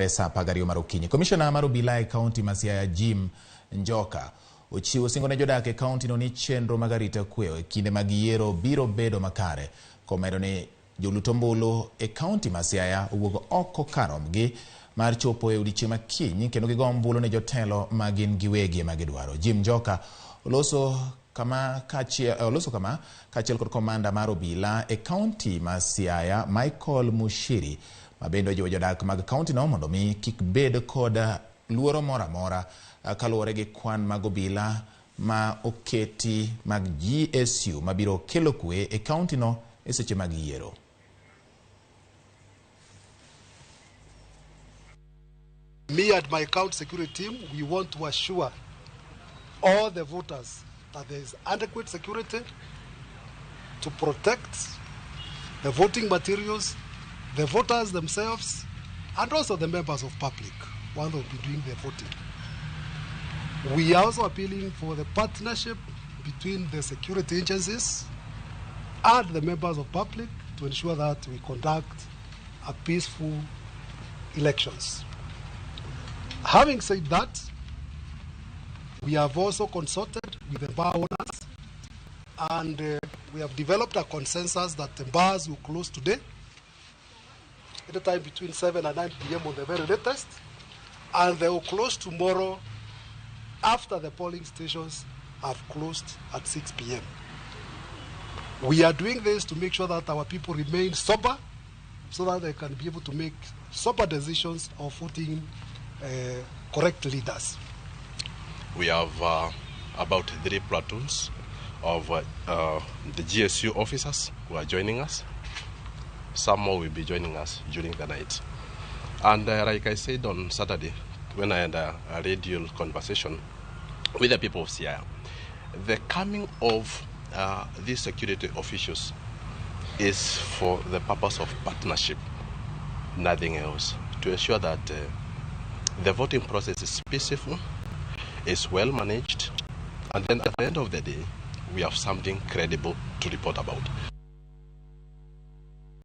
Pesa pagario marokinyi. Commissioner mar obila e kaonti ma Siaya Jim Njoka ochiwo singo ne jodak e kaonti no ni chenro mag arita kwe e kinde mag yiero biro bedo makare. Komedo ni joluto ombulu e kaonti ma Siaya owuok oko karomgi mar chopo e odiechieng' makiny kendo gigo ombulu ne jotelo ma gin giwegi ema gidwaro. Jim Njoka oloso kama kachiel kod komanda mar obila e kaonti ma Siaya Michael Mushiri mabendo jodak mag kaonti no mondo mi kik bed kod luoro mora mora kaluwore gi kwan mag obila ma oketi mag GSU mabiro kelo kwe e kaonti no e seche mag yiero. Me and my county security team, we want to assure all the voters that there is adequate security to protect the voting materials, the voters themselves, and also the members of public who will be doing the voting. We are also appealing for the partnership between the security agencies and the members of public to ensure that we conduct a peaceful elections. Having said that, we have also consulted with the bar owners and we have developed a consensus that the bars will close today at a time between 7 and 9 p.m. on the very latest, and they will close tomorrow after the polling stations have closed at 6 p.m. We are doing this to make sure that our people remain sober so that they can be able to make sober decisions of voting correct leaders. We have about 3 platoons of the GSU officers who are joining us. Some more will be joining us during the night. And like I said on Saturday, when I had a radio conversation with the people of Siaya, the coming of these security officials is for the purpose of partnership, nothing else, to ensure that the voting process is peaceful, is well managed, and then at the end of the day, we have something credible to report about.